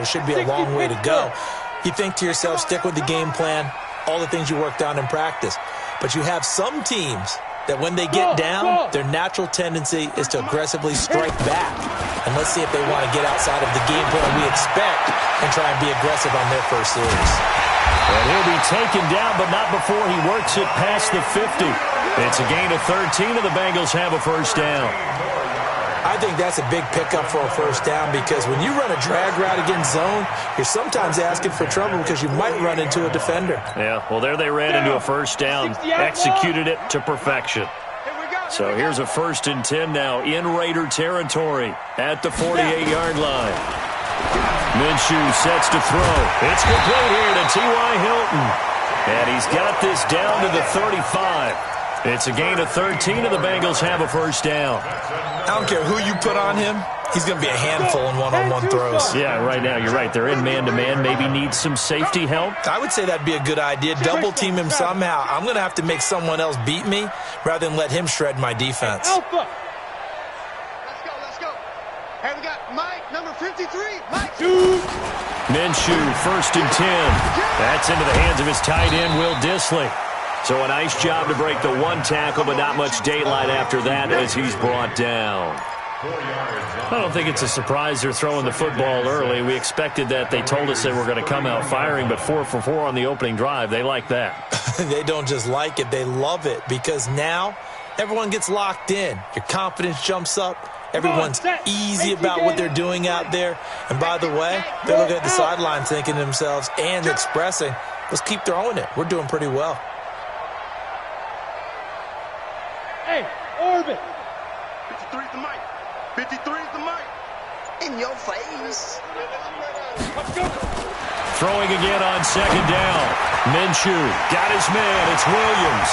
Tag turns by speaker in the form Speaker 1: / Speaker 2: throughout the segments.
Speaker 1: it should be a long way to go. You think to yourself, stick with the game plan, all the things you worked on in practice. But you have some teams that when they get down, their natural tendency is to aggressively strike back. And let's see if they want to get outside of the game plan we expect and try and be aggressive on their first series.
Speaker 2: And he'll be taken down, but not before he works it past the 50. It's a gain of 13, and the Bengals have a first down.
Speaker 1: I think that's a big pickup for a first down because when you run a drag route against zone, you're sometimes asking for trouble because you might run into a defender.
Speaker 2: Yeah, well, there they ran into a first down, executed it to perfection. So here's a 1st and 10 now in Raider territory at the 48-yard line. Minshew sets to throw. It's complete here to T.Y. Hilton. And he's got this down to the 35. It's a gain of 13, and the Bengals have a first down.
Speaker 1: I don't care who you put on him. He's going to be a handful in one-on-one throws.
Speaker 2: Yeah, right now, you're right. They're in man-to-man. Maybe need some safety help.
Speaker 1: I would say that'd be a good idea. Double-team him somehow. I'm going to have to make someone else beat me rather than let him shred my defense.
Speaker 3: Alpha. Let's go. Hey, we got Mike, number 53. Mike.
Speaker 2: Minshew, 1st and 10. That's into the hands of his tight end, Will Dissly. So a nice job to break the one tackle, but not much daylight after that as he's brought down. I don't think it's a surprise they're throwing the football early. We expected that. They told us they were going to come out firing, but 4 for 4 on the opening drive. They like that.
Speaker 1: They don't just like it. They love it because now everyone gets locked in. Your confidence jumps up. Everyone's easy about what they're doing out there. And by the way, they're looking at the sideline thinking to themselves and expressing, let's keep throwing it. We're doing pretty well.
Speaker 3: Hey, orbit.
Speaker 4: 53's the mic. 53's the mic.
Speaker 5: In your face.
Speaker 3: Let's go.
Speaker 2: Throwing again on 2nd down. Minshew got his man. It's Williams.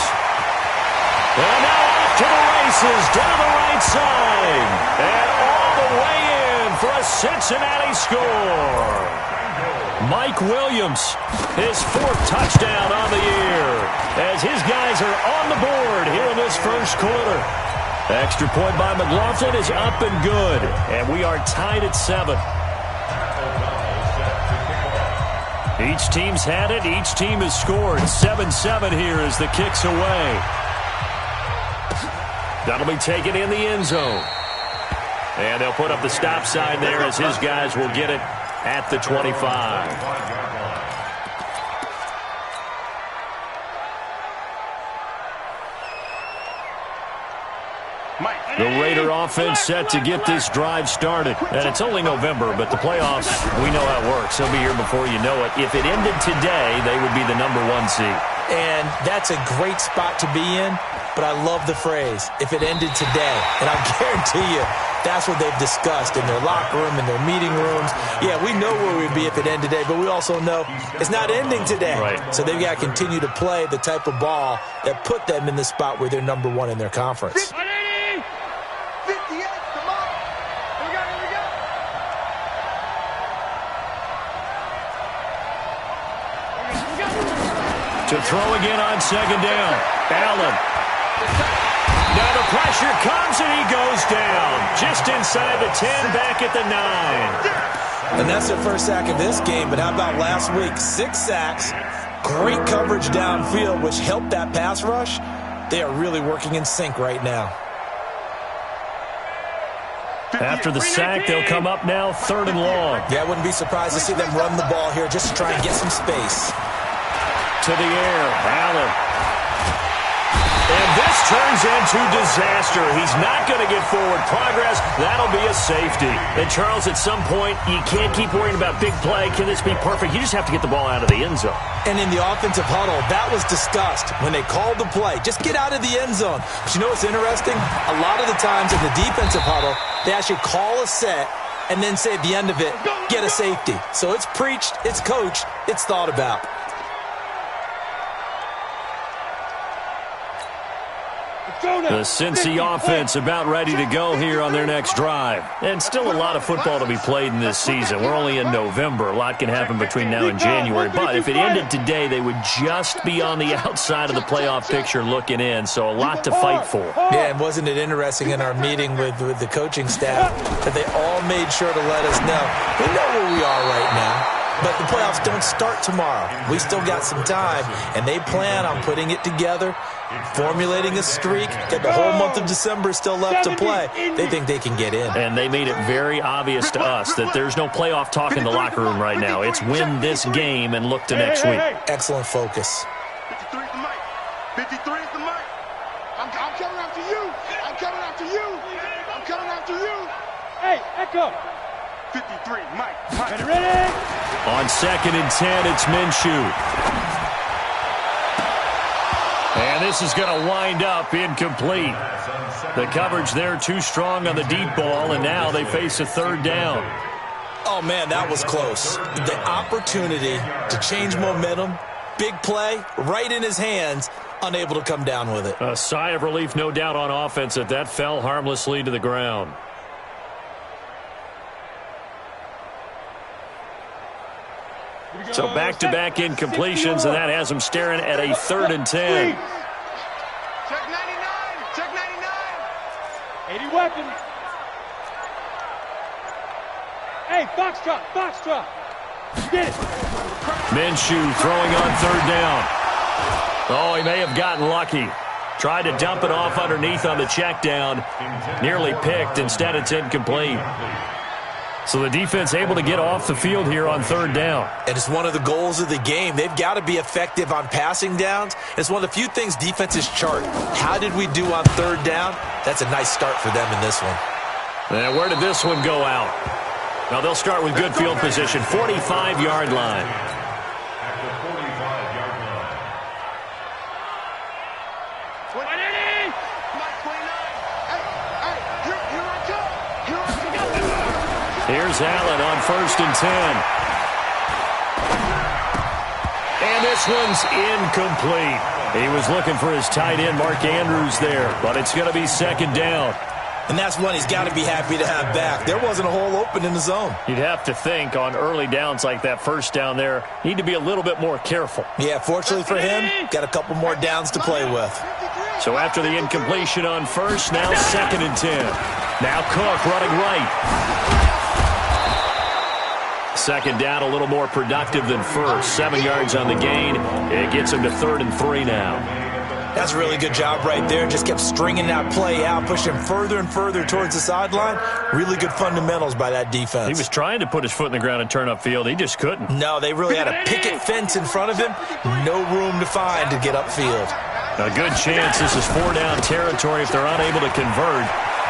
Speaker 2: And now off to the races down the right side. And all the way in for a Cincinnati score. Mike Williams, his 4th touchdown on the year as his guys are on the board here in this first quarter. Extra point by McLaughlin is up and good, and we are tied at 7. Each team's had it. Each team has scored. 7-7 here as the kick's away. That'll be taken in the end zone. And they'll put up the stop sign there as his guys will get it at the 25. The Raider offense set to get this drive started. And it's only November, but the playoffs, we know how it works. They'll be here before you know it. If it ended today, they would be the #1 seed.
Speaker 1: And that's a great spot to be in, but I love the phrase, if it ended today. And I guarantee you, that's what they've discussed in their locker room, in their meeting rooms. Yeah, we know where we'd be if it ended today, but we also know it's not ending today.
Speaker 2: Right.
Speaker 1: So they've got to continue to play the type of ball that put them in the spot where they're #1 in their conference.
Speaker 3: 58, come on. Here we go.
Speaker 2: To throw again on 2nd down. Allen. Now the pressure comes and he goes down. Just inside the 10, back at the 9.
Speaker 1: And that's their first sack of this game, but how about last week? 6 sacks, great coverage downfield, which helped that pass rush. They are really working in sync right now.
Speaker 2: After the sack, they'll come up now 3rd and long.
Speaker 1: Yeah, I wouldn't be surprised to see them run the ball here just to try and get some space.
Speaker 2: To the air, Allen. And this turns into disaster. He's not going to get forward progress. That'll be a safety. And, Charles, at some point, you can't keep worrying about big play. Can this be perfect? You just have to get the ball out of the end zone.
Speaker 1: And in the offensive huddle, that was discussed when they called the play. Just get out of the end zone. But you know what's interesting? A lot of the times in the defensive huddle, they actually call a set and then say at the end of it, get a safety. So it's preached, it's coached, it's thought about.
Speaker 2: The Cincy offense about ready to go here on their next drive. And still a lot of football to be played in this season. We're only in November. A lot can happen between now and January. But if it ended today, they would just be on the outside of the playoff picture looking in. So a lot to fight for.
Speaker 1: Yeah, and wasn't it interesting in our meeting with the coaching staff that they all made sure to let us know. We know where we are right now. playoffs don't start tomorrow. We still got some time, and they plan on putting it together, formulating a streak. Got the whole month of December still left to play. They think they can get in.
Speaker 2: And they made it very obvious to us that there's no playoff talk in the locker room right now. It's win this game and look to next week.
Speaker 1: Excellent focus.
Speaker 4: 53 is the mic. 53 is the mic.
Speaker 3: I'm coming after you. I'm coming after you. I'm coming after you.
Speaker 6: Hey, Echo.
Speaker 4: 53, Mike.
Speaker 6: Ready?
Speaker 2: On 2nd and 10, it's Minshew. And this is going to wind up incomplete. The coverage there too strong on the deep ball, and now they face a 3rd down.
Speaker 1: Oh, man, that was close. The opportunity to change momentum, big play, right in his hands, unable to come down with it.
Speaker 2: A sigh of relief, no doubt, on offense that fell harmlessly to the ground. So back-to-back incompletions, and that has him staring at a 3rd and 10.
Speaker 3: Check 99. Check 99.
Speaker 6: 80 weapons. Hey, Foxtrot. Get it.
Speaker 2: Minshew throwing on 3rd down. Oh, he may have gotten lucky. Tried to dump it off underneath on the check down. Nearly picked. Instead, it's incomplete. So the defense able to get off the field here on 3rd down.
Speaker 1: And it's one of the goals of the game. They've got to be effective on passing downs. It's one of the few things defenses chart. How did we do on 3rd down? That's a nice start for them in this one.
Speaker 2: And where did this one go out? Now they'll start with good field position, 45-yard line. Here's Allen on 1st and 10. And this one's incomplete. He was looking for his tight end, Mark Andrews, there, but it's going to be 2nd down.
Speaker 1: And that's one he's got to be happy to have back. There wasn't a hole open in the zone.
Speaker 2: You'd have to think on early downs like that 1st down there, need to be a little bit more careful.
Speaker 1: Yeah, fortunately for him, got a couple more downs to play with.
Speaker 2: So after the incompletion on 1st, now 2nd and 10. Now Cook running right. 2nd down, a little more productive than 1st. 7 yards on the gain. It gets him to 3rd and 3 now.
Speaker 1: That's a really good job right there. Just kept stringing that play out, pushing further and further towards the sideline. Really good fundamentals by that defense.
Speaker 2: He was trying to put his foot in the ground and turn upfield. He just couldn't.
Speaker 1: No, they really had a picket fence in front of him. No room to find to get upfield.
Speaker 2: A good chance this is 4-down territory if they're unable to convert.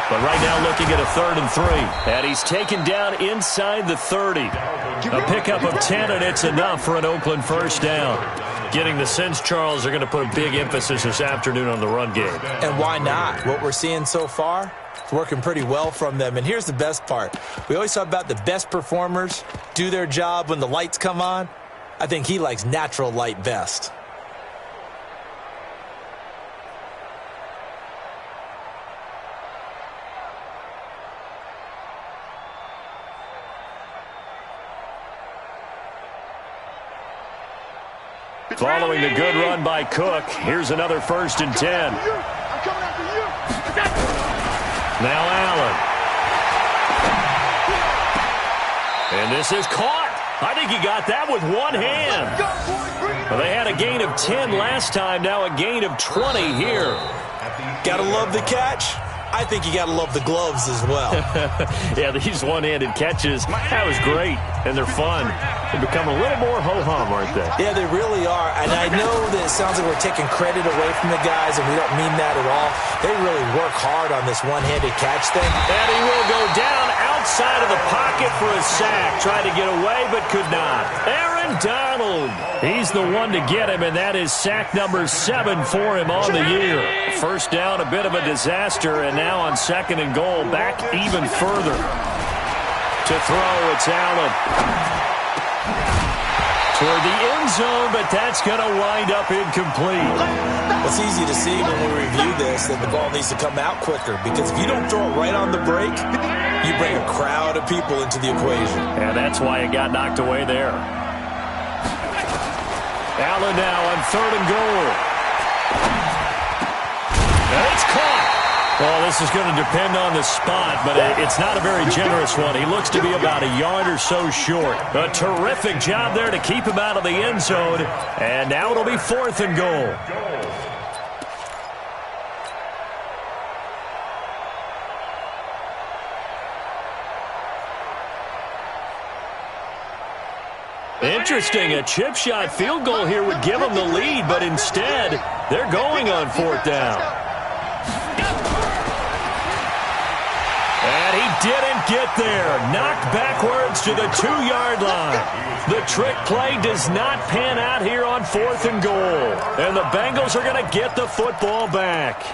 Speaker 2: But right now looking at a 3rd and 3. And he's taken down inside the 30. A pickup of 10, and it's enough for an Oakland 1st down. Getting the sense, Charles, they're going to put a big emphasis this afternoon on the run game.
Speaker 1: And why not? What we're seeing so far, it's working pretty well from them. And here's the best part. We always talk about the best performers do their job when the lights come on. I think he likes natural light best.
Speaker 2: Following the good run by Cook, here's another 1st and 10. Now Allen. And this is caught. I think he got that with one hand. Well, they had a gain of 10 last time, now a gain of 20 here.
Speaker 1: Gotta love the catch. I think you gotta love the gloves as well.
Speaker 2: Yeah, these one-handed catches, that was great, and they're fun. They become a little more ho-hum, aren't they?
Speaker 1: Yeah, they really are, and I know that it sounds like we're taking credit away from the guys, and we don't mean that at all. They really work hard on this one-handed catch thing.
Speaker 2: And he will go down outside of the pocket for a sack. Tried to get away, but could not. Aaron Donald, he's the one to get him, and that is sack number 7 for him on the year. 1st down, a bit of a disaster, and now on 2nd and goal, back even further. To throw, it's Allen. Toward the end zone, but that's going to wind up incomplete.
Speaker 1: It's easy to see when we review this that the ball needs to come out quicker, because if you don't throw it right on the break, you bring a crowd of people into the equation.
Speaker 2: And that's why it got knocked away there. Allen now on 3rd and goal. And it's caught. Well, this is going to depend on the spot, but it's not a very generous one. He looks to be about a yard or so short. A terrific job there to keep him out of the end zone. And now it'll be 4th and goal. Interesting. A chip shot field goal here would give them the lead, but instead, they're going on 4th down. And he didn't get there. Knocked backwards to the 2-yard line. The trick play does not pan out here on 4th and goal. And the Bengals are going to get the football back.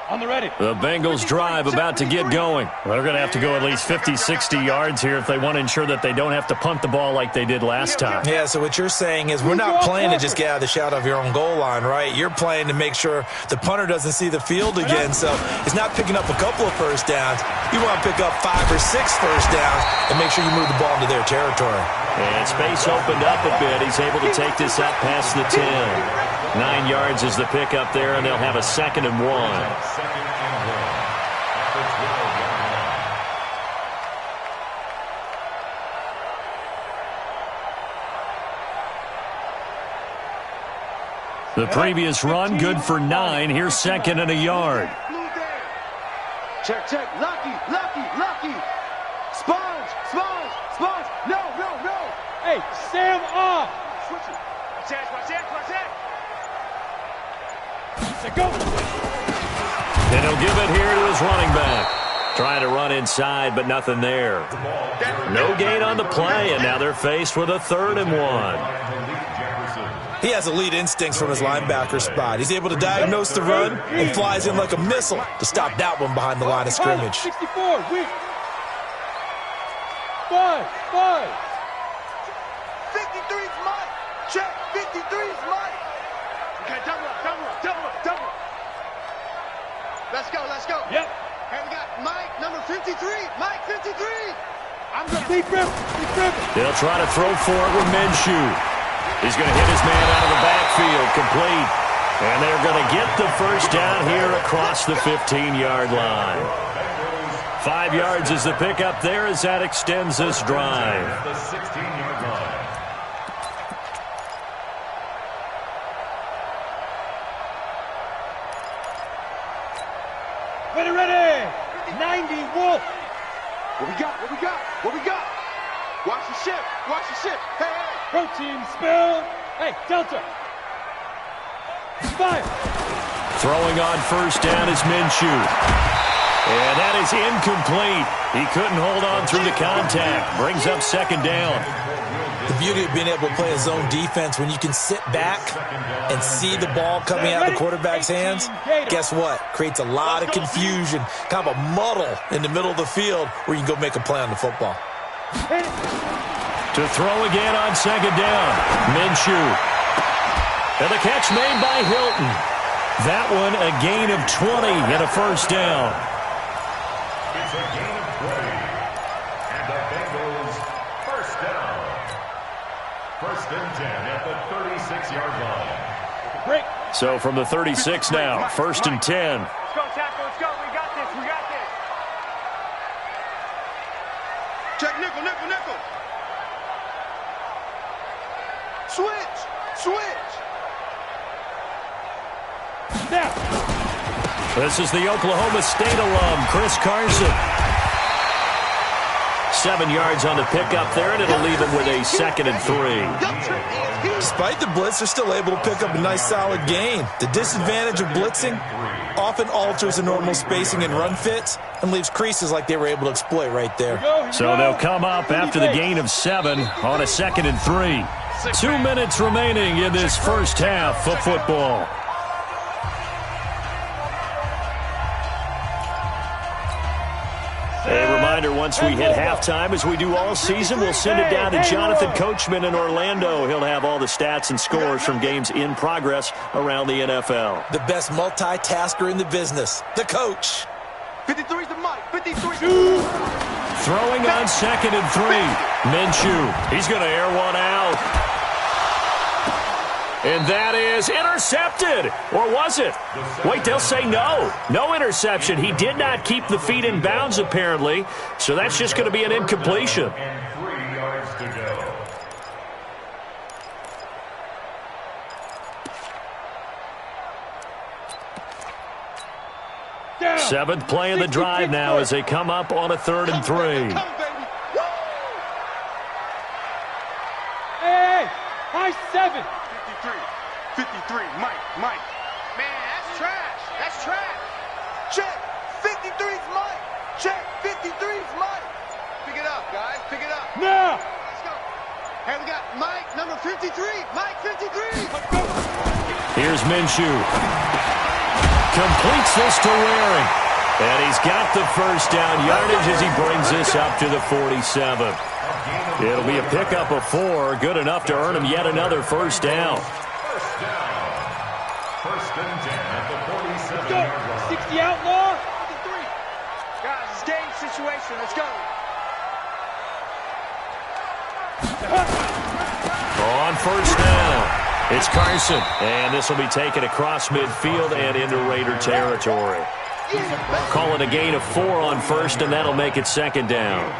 Speaker 6: On the ready.
Speaker 2: The Bengals drive about to get going. Well, they're going to have to go at least 50, 60 yards here if they want to ensure that they don't have to punt the ball like they did last time.
Speaker 1: Yeah, so what you're saying is we're not playing to just get out of the shadow of your own goal line, right? You're playing to make sure the punter doesn't see the field again. So it's not picking up a couple of first downs. You want to pick up 5 or 6 first downs and make sure you move the ball into their territory.
Speaker 2: And space opened up a bit. He's able to take this up past the 10. 9 yards is the pickup there, and they'll have a 2nd and 1. The previous run, good for 9. Here's 2nd and a yard.
Speaker 3: Check, check. Lucky, lucky, lucky. Sponge, sponge, sponge. No, no, no.
Speaker 6: Hey, Sam off.
Speaker 3: Switch it. Watch that, watch that, watch that.
Speaker 6: Go.
Speaker 2: And he'll give it here to his running back. Trying to run inside, but nothing there. No gain on the play, and now they're faced with a 3rd and 1.
Speaker 1: He has elite instincts from his linebacker spot. He's able to diagnose the run and flies in like a missile to stop that one behind the line of scrimmage.
Speaker 6: 64, weak. 5, 5.
Speaker 3: 53's Mike. Check, 53's Mike. Okay, double up, double up, double up, double up. Let's go, let's go.
Speaker 6: Yep.
Speaker 3: And we got Mike, number 53. Mike, 53. I'm going to
Speaker 6: Deep rip, deep rip.
Speaker 2: They'll try to throw for it with Minshew. He's going to hit his man out of the backfield, complete. And they're going to get the first down here across the 15-yard line. 5 yards is the pickup there as that extends this drive.
Speaker 7: The 16-yard line.
Speaker 6: Ready, ready. 90, Wolf.
Speaker 3: What we got, what we got, what we got? Watch the ship, watch the ship. Hey, hey.
Speaker 6: Protein spill. Hey, Delta. 5.
Speaker 2: Throwing on first down is Minshew. And that is incomplete. He couldn't hold on through the contact. Brings up 2nd down.
Speaker 1: The beauty of being able to play a zone defense when you can sit back and see the ball coming out of the quarterback's hands, guess what? Creates a lot of confusion, kind of a muddle in the middle of the field where you can go make a play on the football.
Speaker 2: To throw again on 2nd down. Minshew. And the catch made by Hilton. That one a gain of 20 and a first down.
Speaker 7: It's a gain of 20. And the Bengals first down. 1st and 10 at the 36-yard line.
Speaker 6: Break.
Speaker 2: So from the 36 now, 1st and 10.
Speaker 3: Let's go, Tackle, let's go. We got this, we got this. Check nickel, nickel, nickel. Switch, switch.
Speaker 6: Snap.
Speaker 2: This is the Oklahoma State alum, Chris Carson. 7 yards on the pickup there, and it'll leave him with a 2nd and 3.
Speaker 1: Despite the blitz, they're still able to pick up a nice solid gain. The disadvantage of blitzing often alters the normal spacing and run fits and leaves creases like they were able to exploit right there.
Speaker 2: So they'll come up after the gain of 7 on a 2nd and 3. 2 minutes remaining in this first half of football. A reminder, once we hit halftime, as we do all season, we'll send it down to Jonathan Coachman in Orlando. He'll have all the stats and scores from games in progress around the NFL.
Speaker 1: The best multitasker in the business, the coach.
Speaker 3: 53's the mic. 53.
Speaker 2: Throwing on 2nd and 3. Minshew, he's going to air one out. And that is intercepted. Or was it? Wait, they'll say no. No interception. He did not keep the feet in bounds, apparently. So that's just going to be an incompletion.
Speaker 7: And 3 yards to go.
Speaker 6: Down.
Speaker 2: 7th play of the drive now as they come up on a 3rd and 3.
Speaker 6: Hey, high 7.
Speaker 3: 53, Mike.
Speaker 5: Man, that's trash. That's trash.
Speaker 3: Check. 53's Mike. Check. 53's Mike.
Speaker 5: Pick it up, guys. Pick it up.
Speaker 6: Now.
Speaker 5: Let's go. Hey, we got Mike, number 53. Mike, 53.
Speaker 2: Here's Minshew. Completes this to Waring. And he's got the first down yardage as he brings this up to the 47. It'll be a pickup of 4, good enough to earn him yet another first down.
Speaker 7: First down. First and 10 at the 47-yard line.
Speaker 6: 60 outlaw.
Speaker 5: 53. Guys, it's game situation. Let's go.
Speaker 2: On first down, it's Carson. And this will be taken across midfield and into Raider territory. Call it a gain of 4 on first, and that'll make it 2nd down.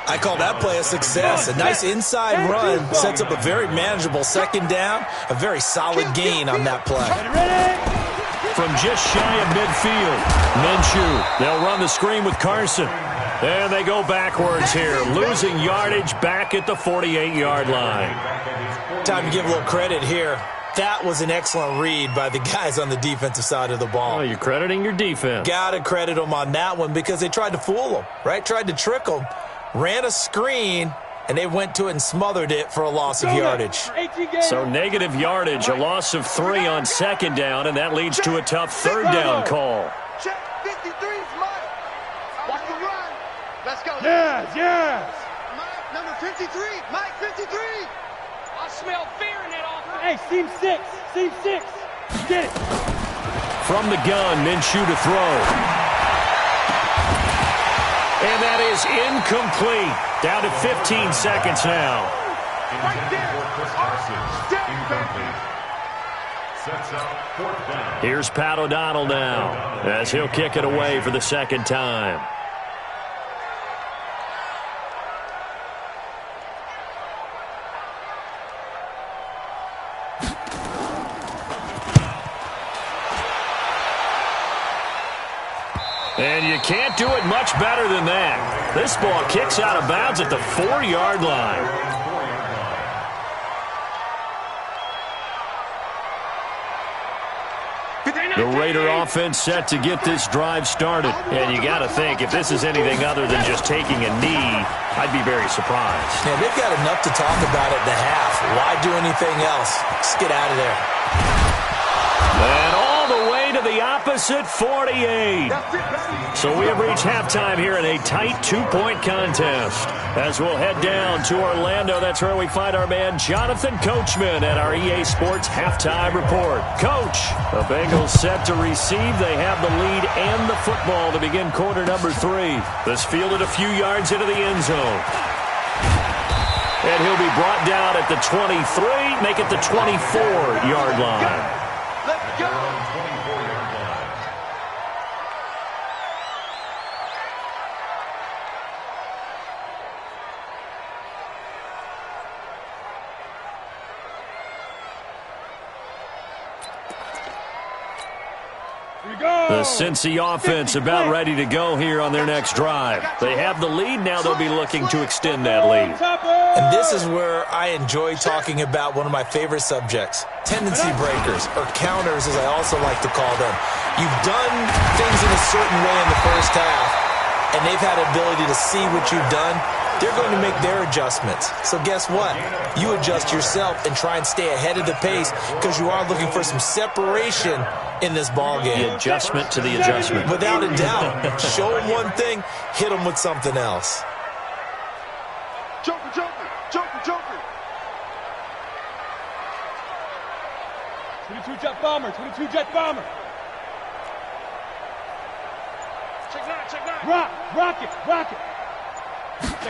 Speaker 1: I call that play a success. A nice inside run sets up a very manageable 2nd down. A very solid gain on that play.
Speaker 2: From just shy of midfield, Minshew. They'll run the screen with Carson. And they go backwards here, losing yardage back at the 48-yard line.
Speaker 1: Time to give a little credit here. That was an excellent read by the guys on the defensive side of the ball.
Speaker 2: Oh, you're crediting your defense.
Speaker 1: Got to credit them on that one because they tried to fool them, right? Tried to trick them. Ran a screen, and they went to it and smothered it for a loss of yardage.
Speaker 2: So negative yardage, a loss of 3 on 2nd down, and that leads to a tough 3rd down call.
Speaker 3: Check. 53's Mike.
Speaker 5: Watch the run. Let's go.
Speaker 6: Yes.
Speaker 5: Mike, number 53. Mike, 53. I smell fear in that offense.
Speaker 6: Hey, seam 6. Seam 6. Get it.
Speaker 2: From the gun, Minshew to throw. And that is incomplete. Down to 15 seconds now.
Speaker 7: Intended for Chris Carson. Incomplete. Sets up 4th down.
Speaker 2: Here's Pat O'Donnell now as he'll kick it away for the 2nd time. And you can't do it much better than that. This ball kicks out of bounds at the 4-yard line. The Raider offense set to get this drive started. And you got to think, if this is anything other than just taking a knee, I'd be very surprised.
Speaker 1: Yeah, they've got enough to talk about at the half. Why do anything else? Just get out of there.
Speaker 2: And all the way to the opposite 48. So we have reached halftime here in a tight 2-point contest. As we'll head down to Orlando, that's where we find our man Jonathan Coachman at our EA Sports Halftime Report. Coach, the Bengals set to receive. They have the lead and the football to begin quarter number 3. This fielded a few yards into the end zone. And he'll be brought down at the 23, make it the 24-yard line.
Speaker 3: Let's go.
Speaker 7: 24-yard line.
Speaker 2: The Cincy offense about ready to go here on their next drive. They have the lead. Now they'll be looking to extend that lead.
Speaker 1: And this is where I enjoy talking about one of my favorite subjects, tendency breakers, or counters as I also like to call them. You've done things in a certain way in the first half, and they've had the ability to see what you've done. They're going to make their adjustments. So guess what? You adjust yourself and try and stay ahead of the pace because you are looking for some separation in this ball game.
Speaker 2: The adjustment to the adjustment.
Speaker 1: Without a doubt. Show them one thing, hit them with something else.
Speaker 3: Joker.
Speaker 6: 22 jet bomber. 22 jet bomber.
Speaker 5: Check
Speaker 6: Rock it. Let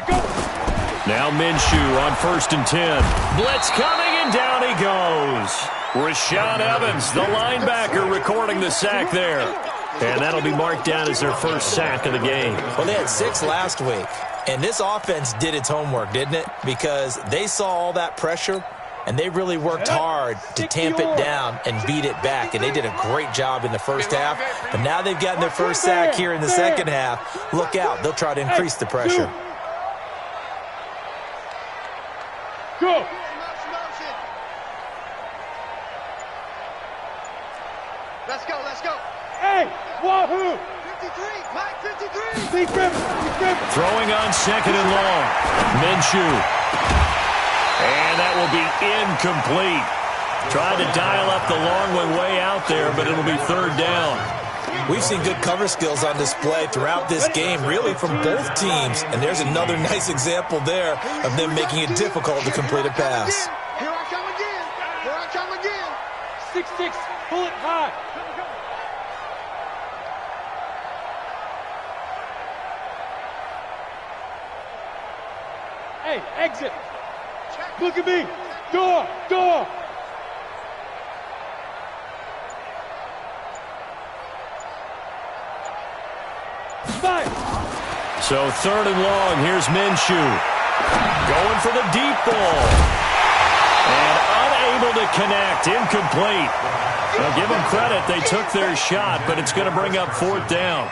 Speaker 6: go.
Speaker 2: Now Minshew on 1st and 10. Blitz coming, and down he goes. Rashaan Evans, the linebacker, recording the sack there. And that'll be marked down as their first sack of the game.
Speaker 1: Well, they had 6 last week, and this offense did its homework, didn't it? Because they saw all that pressure, and they really worked hard to tamp it down and beat it back. And they did a great job in the first half. But now they've gotten their first sack here in the second half. Look out. They'll try to increase the pressure.
Speaker 6: Go.
Speaker 3: Let's go.
Speaker 6: Hey, wahoo.
Speaker 3: 53, Mike, 53.
Speaker 6: Be driven.
Speaker 2: Throwing on 2nd and long. Minshew. And that will be incomplete. Tried to dial up the long one way out there, but it'll be 3rd down.
Speaker 1: We've seen good cover skills on display throughout this game, really from both teams. And there's another nice example there of them making it difficult to complete a pass.
Speaker 3: Here I come again.
Speaker 6: 6-6, pull it high. Hey, exit. Look at me. Door. 5.
Speaker 2: So 3rd and long. Here's Minshew. Going for the deep ball. And unable to connect. Incomplete. Now give them credit. They took their shot, but it's going to bring up 4th down.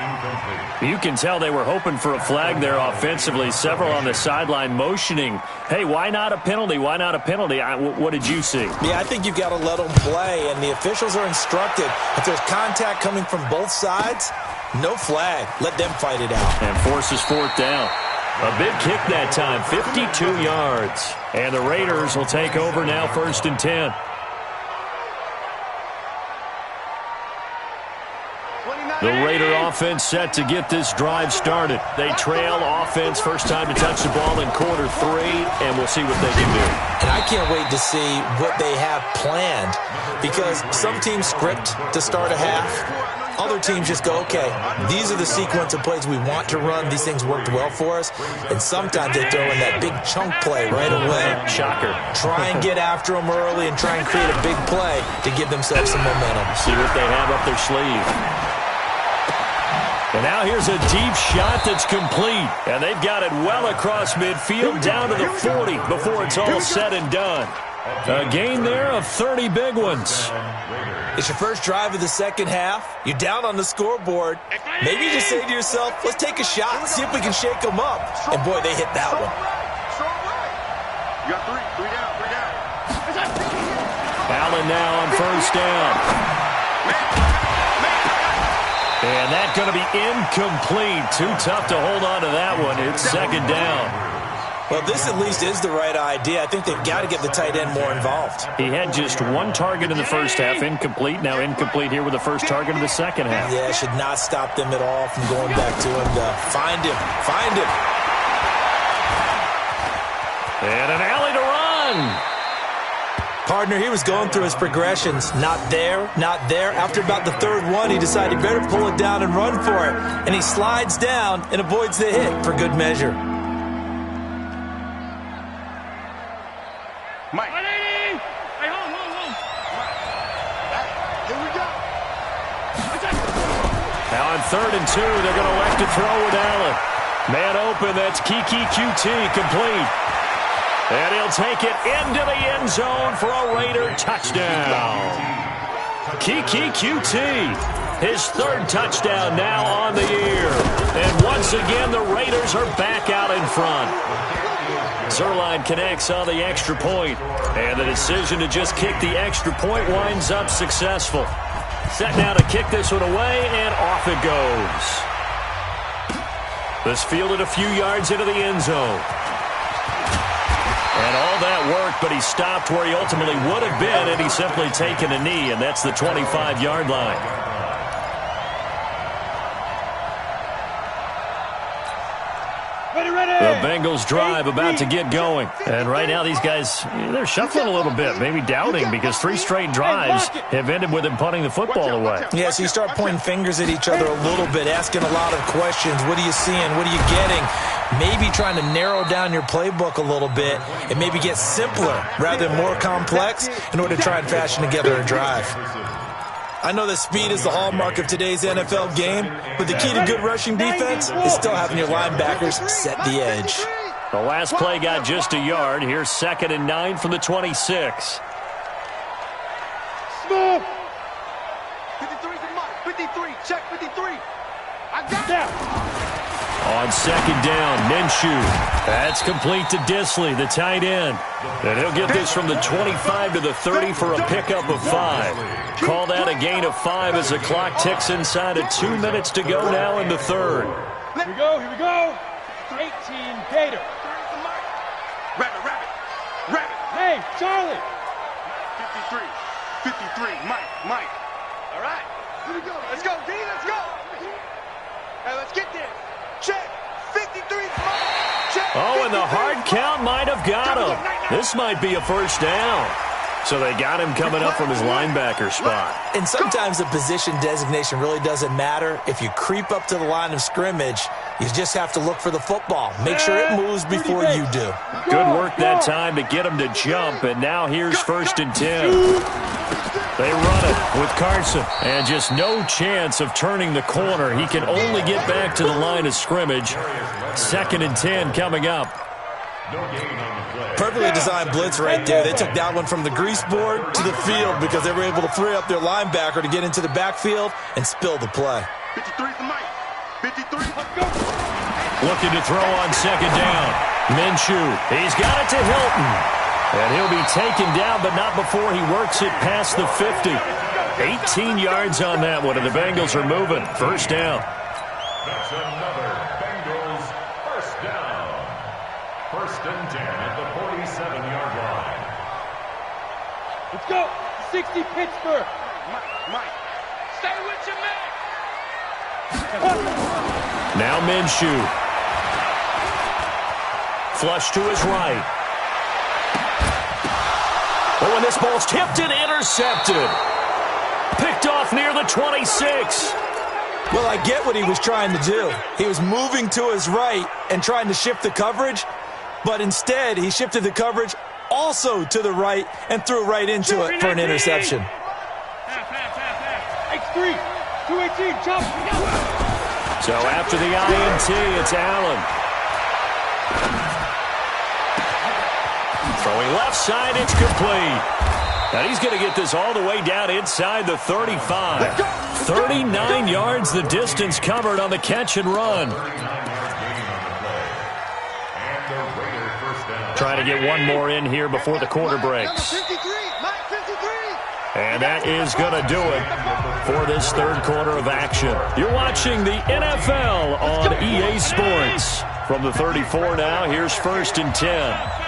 Speaker 2: You can tell they were hoping for a flag there offensively. Several on the sideline motioning, hey, why not a penalty? Why not a penalty? What did you see?
Speaker 1: Yeah, I think you've got to let them play, and the officials are instructed. If there's contact coming from both sides, no flag. Let them fight it out.
Speaker 2: And forces 4th down. A big kick that time, 52 yards. And the Raiders will take over now 1st and 10. The Raider offense set to get this drive started. They trail offense, first time to touch the ball in quarter 3, and we'll see what they can do.
Speaker 1: And I can't wait to see what they have planned, because some teams script to start a half. Other teams just go, okay, these are the sequence of plays we want to run. These things worked well for us. And sometimes they throw in that big chunk play right away.
Speaker 2: Shocker.
Speaker 1: Try and get after them early and try and create a big play to give themselves some momentum.
Speaker 2: See what they have up their sleeve. And now here's a deep shot that's complete. And they've got it well across midfield down to the 40 before it's all said and done. A gain there of 30 big ones.
Speaker 1: It's your first drive of the second half. You're down on the scoreboard. Maybe you just say to yourself, let's take a shot, see if we can shake them up. And boy, they hit that one.
Speaker 4: You got three down.
Speaker 2: Allen now on 1st down. And that's going to be incomplete. Too tough to hold on to that one. It's 2nd down.
Speaker 1: Well, this at least is the right idea. I think they've got to get the tight end more involved.
Speaker 2: He had just 1 target in the first half, incomplete. Now incomplete here with the first target of the second half.
Speaker 1: Yeah, should not stop them at all from going back to him to find him.
Speaker 2: And an alley to run.
Speaker 1: Partner, he was going through his progressions. Not there, not there. After about the 3rd one, he decided he better pull it down and run for it. And he slides down and avoids the hit for good measure.
Speaker 4: Mike.
Speaker 6: Hey, hold.
Speaker 3: Here we go.
Speaker 2: Now on 3rd and 2, they're going to elect to throw with Allen. Man open, that's Kiki QT, complete. And he'll take it into the end zone for a Raider touchdown. Kiki QT, his 3rd touchdown now on the year. And once again, the Raiders are back out in front. Zerline connects on the extra point, and the decision to just kick the extra point winds up successful. Set now to kick this one away, and off it goes. This fielded a few yards into the end zone. And all that worked, but he stopped where he ultimately would have been had he simply taken a knee, and that's the 25-yard line. The Bengals drive about to get going. And right now these guys, they're shuffling a little bit, maybe doubting, because 3 straight drives have ended with them punting the football away.
Speaker 1: Yeah, so you start pointing fingers at each other a little bit, asking a lot of questions. What are you seeing? What are you getting? Maybe trying to narrow down your playbook a little bit and maybe get simpler rather than more complex in order to try and fashion together a drive. I know that speed is the hallmark of today's NFL game, but the key to good rushing defense is still having your linebackers set the edge.
Speaker 2: The last play got just a yard. Here's 2nd and 9 from the 26.
Speaker 3: Smooth. 53's a mark. 53. Check 53. I got that.
Speaker 2: On 2nd down, Minshew. That's complete to Disley, the tight end. And he'll get this from the 25 to the 30 for a pickup of 5. Call that a gain of 5 as the clock ticks inside of 2 minutes to go now in the 3rd.
Speaker 6: Here we go, here we go. 18, Gator.
Speaker 3: Rabbit.
Speaker 6: Hey, Charlie.
Speaker 3: 53. 53. Mike. All right. Here we go. Let's go, D. Let's go. Hey, let's get there. Check. 53. Check.
Speaker 2: Oh, and the hard count might have got him. This might be a first down. So they got him coming up from his linebacker spot.
Speaker 1: And sometimes the position designation really doesn't matter. If you creep up to the line of scrimmage, you just have to look for the football. Make sure it moves before you do.
Speaker 2: Good work that time to get him to jump, and now here's 1st and 10. They run it with Carson, and just no chance of turning the corner. He can only get back to the line of scrimmage. 2nd and 10 coming up.
Speaker 1: Perfectly designed blitz right there. They took that one from the grease board to the field because they were able to free up their linebacker to get into the backfield and spill the play.
Speaker 3: 53's the mic. 53.
Speaker 2: Looking to throw on 2nd down. Minshew, he's got it to Hilton. And he'll be taken down, but not before he works it past the 50. 18 yards on that one, and the Bengals are moving. 1st down.
Speaker 7: That's another Bengals first down. 1st and 10 at the 47-yard line.
Speaker 6: Let's go. 60 Pittsburgh.
Speaker 3: Mike. Stay with your man.
Speaker 2: Now Minshew. Flush to his right. Oh, and this ball's tipped and intercepted. Picked off near the 26.
Speaker 1: Well, I get what he was trying to do. He was moving to his right and trying to shift the coverage, but instead he shifted the coverage also to the right and threw right into it for an interception.
Speaker 6: X3, 218, jump.
Speaker 2: So after the INT, it's Allen. Throwing left side, it's complete. Now he's going to get this all the way down inside the 35. 39 yards the distance covered on the catch and run. Trying to get one more in here before the quarter breaks. And that is going to do it for this 3rd quarter of action. You're watching the NFL on EA Sports. From the 34 now, here's 1st and 10.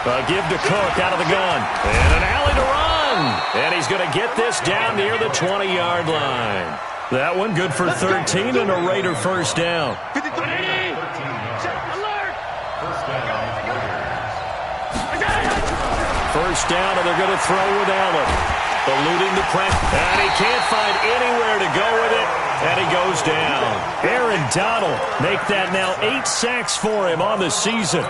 Speaker 2: A give to Cook out of the gun. And an alley to run. And he's going to get this down near the 20-yard line. That one good for 13 and a Raider first down. First down, and they're going to throw with Allen. Eluding the pressure. And he can't find anywhere to go with it. And he goes down. Aaron Donald make that now 8 sacks for him on the season.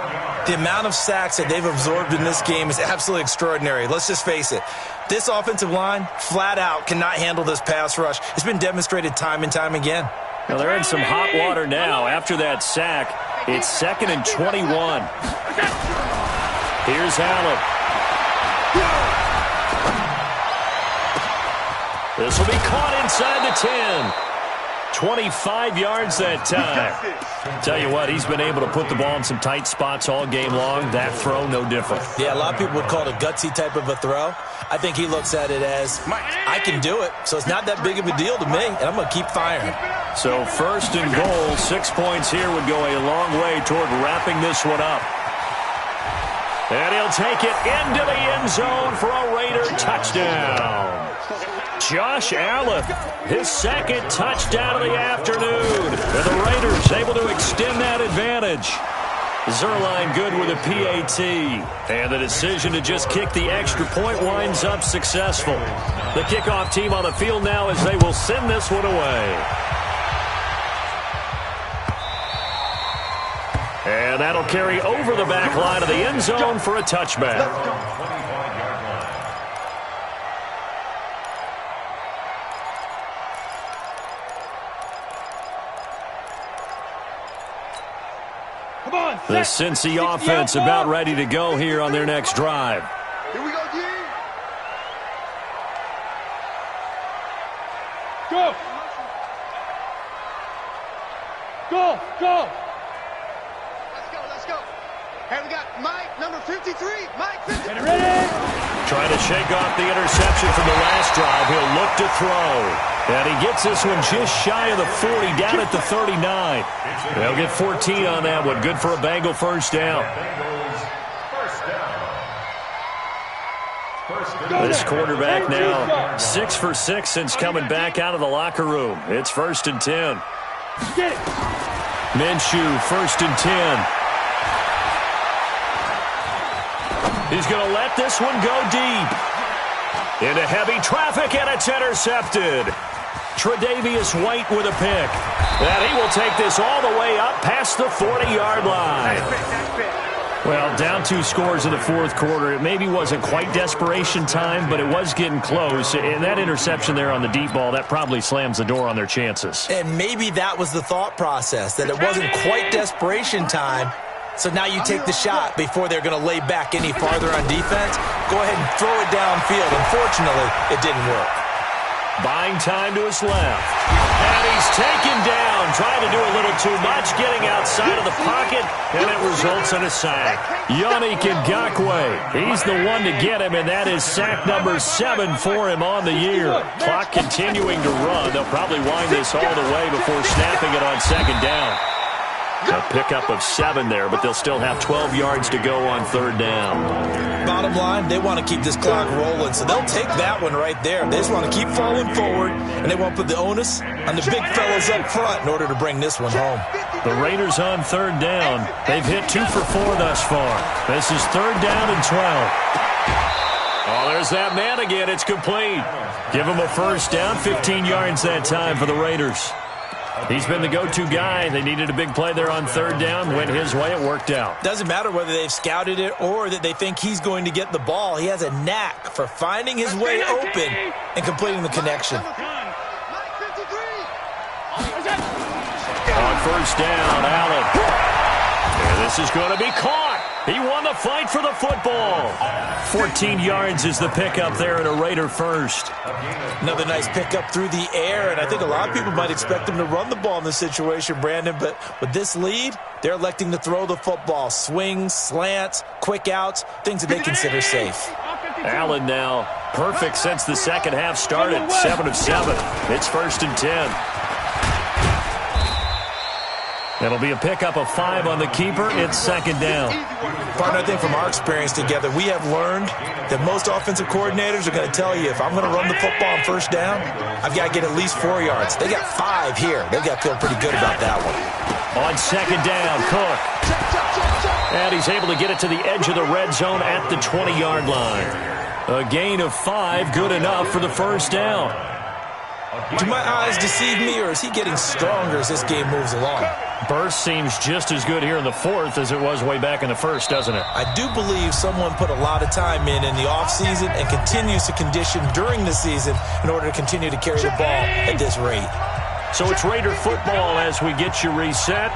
Speaker 1: The amount of sacks that they've absorbed in this game is absolutely extraordinary. Let's just face it. This offensive line, flat out, cannot handle this pass rush. It's been demonstrated time and time again.
Speaker 2: Now they're in some hot water now. After that sack, it's 2nd and 21. Here's Allen. This will be caught inside the 10. 25 yards that time. Tell you what, he's been able to put the ball in some tight spots all game long. That throw, no different.
Speaker 1: Yeah, a lot of people would call it a gutsy type of a throw. I think he looks at it as, I can do it, so it's not that big of a deal to me, and I'm going to keep firing.
Speaker 2: So 1st and goal, 6 points here would go a long way toward wrapping this one up. And he'll take it into the end zone for a Raider touchdown. Josh Allen, his second touchdown of the afternoon. And the Raiders able to extend that advantage. Zerline good with a PAT. And the decision to just kick the extra point winds up successful. The kickoff team on the field now as they will send this one away. And that'll carry over the back line of the end zone for a touchback. The Cincy offense about ready to go here on their next drive.
Speaker 3: Here we go, D.
Speaker 6: Go! Go! Go!
Speaker 5: Let's go. Hey, we got Mike, number 53. Mike, 53.
Speaker 6: Ready?
Speaker 2: Trying to shake off the interception from the last drive. He'll look to throw. And he gets this one just shy of the 40, down at the 39. They'll get 14 on that one. Good for a Bengal first down. This quarterback now 6 for 6 since coming back out of the locker room. It's 1st and 10. Minshew, 1st and 10. He's going to let this one go deep. Into heavy traffic, and it's intercepted. Tre'Davious White with a pick. And he will take this all the way up past the 40-yard line. Well, down 2 scores in the fourth quarter. It maybe wasn't quite desperation time, but it was getting close. And that interception there on the deep ball, that probably slams the door on their chances.
Speaker 1: And maybe that was the thought process, that it wasn't quite desperation time. So now you take the shot before they're going to lay back any farther on defense. Go ahead and throw it downfield. Unfortunately, it didn't work.
Speaker 2: Buying time to his left. And he's taken down, trying to do a little too much, getting outside of the pocket, and it results in a sack. Yannick Ngakoue, he's the one to get him, and that is sack number 7 for him on the year. Clock continuing to run. They'll probably wind this all the way before snapping it on 2nd down. A pickup of 7 there, but they'll still have 12 yards to go on 3rd down.
Speaker 1: Bottom line, they want to keep this clock rolling, so they'll take that one right there. They just want to keep falling forward, and they want to put the onus on the big fellas up front in order to bring this one home.
Speaker 2: The Raiders on 3rd down. They've hit 2 for 4 thus far. This is 3rd down and 12. Oh, there's that man again. It's complete. Give him a first down, 15 yards that time for the Raiders. He's been the go-to guy. They needed a big play there on 3rd down. Went his way. It worked out.
Speaker 1: Doesn't matter whether they've scouted it or that they think he's going to get the ball. He has a knack for finding his way open and completing the connection.
Speaker 2: On 1st down, Allen. And this is going to be caught. He won the fight for the football. 14 yards is the pickup there in a Raider first.
Speaker 1: Another nice pickup through the air, and I think a lot of people might expect him to run the ball in this situation, Brandon, but with this lead, they're electing to throw the football. Swings, slants, quick outs, things that they consider safe.
Speaker 2: Allen now perfect since the second half started. 7 of 7. It's 1st and 10. It'll be a pickup of 5 on the keeper. It's 2nd down.
Speaker 1: Partner, I think from our experience together, we have learned that most offensive coordinators are going to tell you, if I'm going to run the football on 1st down, I've got to get at least 4 yards. They got 5 here. They've got to feel pretty good about that one.
Speaker 2: On 2nd down, Cook. And he's able to get it to the edge of the red zone at the 20-yard line. A gain of 5, good enough for the 1st down.
Speaker 1: Do my eyes deceive me, or is he getting stronger as this game moves along?
Speaker 2: Burst seems just as good here in the 4th as it was way back in the 1st, doesn't it?
Speaker 1: I do believe someone put a lot of time in the offseason and continues to condition during the season in order to continue to carry the ball at this rate.
Speaker 2: So it's Raider football as we get you reset.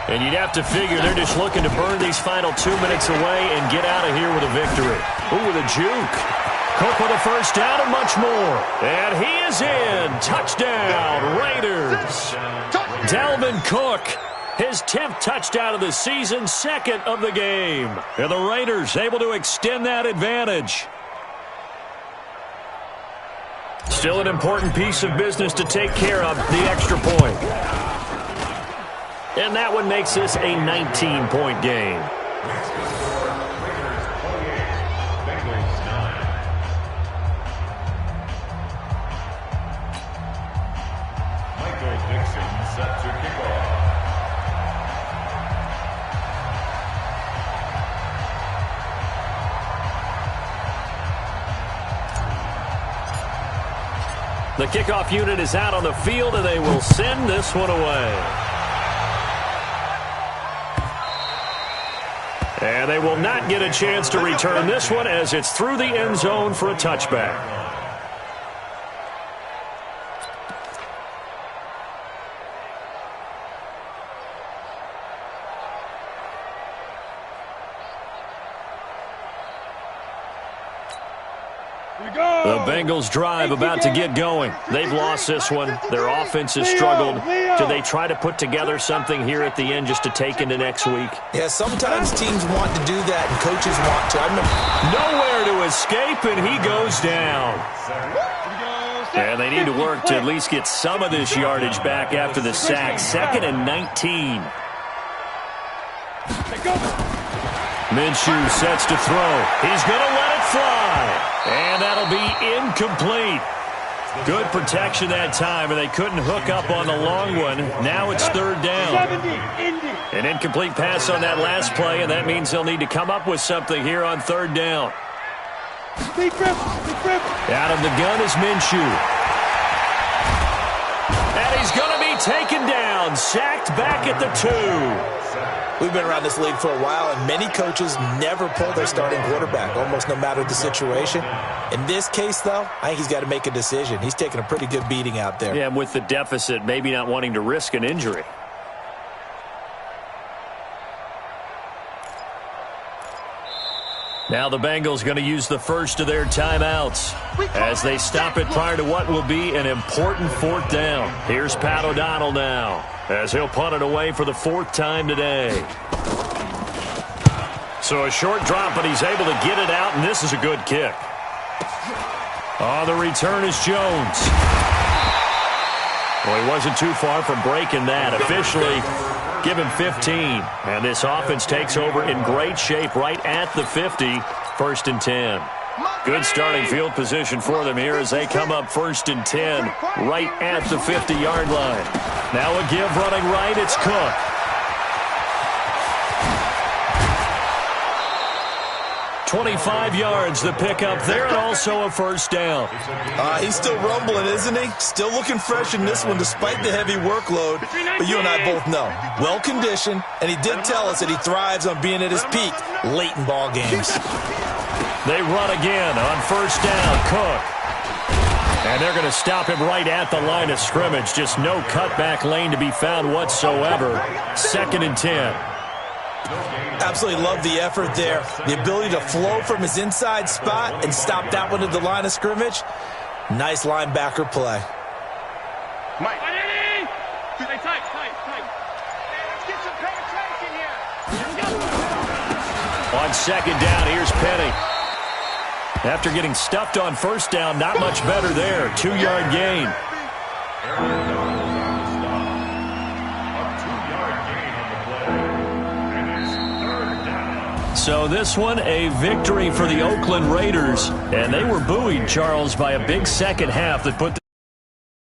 Speaker 2: And you'd have to figure they're just looking to burn these final 2 minutes away and get out of here with a victory. Ooh, with a juke. Cook with a first down and much more. And he is in. Touchdown, Raiders. Dalvin Cook, his 10th touchdown of the season, 2nd of the game. And the Raiders able to extend that advantage. Still an important piece of business to take care of, the extra point. And that one makes this a 19-point game. The kickoff unit is out on the field, and they will send this one away. And they will not get a chance to return this one as it's through the end zone for a touchback. The Bengals drive about to get going. They've lost this one. Their offense has struggled. Do they try to put together something here at the end just to take into next week?
Speaker 1: Yeah, sometimes teams want to do that and coaches want to.
Speaker 2: Nowhere to escape, and he goes down. And they need to work to at least get some of this yardage back after the sack. 2nd and 19. Minshew sets to throw. He's going to let it fly. And that'll be incomplete. Good protection that time, and they couldn't hook up on the long one. Now it's 3rd down. An incomplete pass on that last play, and that means they'll need to come up with something here on 3rd down. Out of the gun is Minshew. And he's going to be taken down, sacked back at the 2.
Speaker 1: We've been around this league for a while, and many coaches never pull their starting quarterback, almost no matter the situation. In this case, though, I think he's got to make a decision. He's taking a pretty good beating out there.
Speaker 2: Yeah, and with the deficit, maybe not wanting to risk an injury. Now the Bengals going to use the first of their timeouts as they stop it prior to what will be an important 4th down. Here's Pat O'Donnell now as he'll punt it away for the 4th time today. So a short drop, but he's able to get it out, and this is a good kick. On the return is Jones. Well, he wasn't too far from breaking that. Officially, give him 15. And this offense takes over in great shape right at the 50, 1st and 10. Good starting field position for them here as they come up 1st and 10 right at the 50-yard line. Now a give running right, it's Cook. "25 yards the pickup there, and also a 1st down.
Speaker 1: He's still rumbling, isn't he? Still looking fresh in this one despite the heavy workload. But you and I both know, well-conditioned, and he did tell us that he thrives on being at his peak late in ball games.
Speaker 2: They run again on 1st down, Cook. And they're going to stop him right at the line of scrimmage. Just no cutback lane to be found whatsoever. 2nd and 10.
Speaker 1: Absolutely love the effort there. The ability to flow from his inside spot and stop that one at the line of scrimmage. Nice linebacker play.
Speaker 3: Mike.
Speaker 5: Tight. Let's get some penetration here.
Speaker 2: On 2nd down, here's Penny. After getting stuffed on 1st down, not much better there. 2-yard gain. So this one, a victory for the Oakland Raiders. And they were buoyed, Charles, by a big second half that put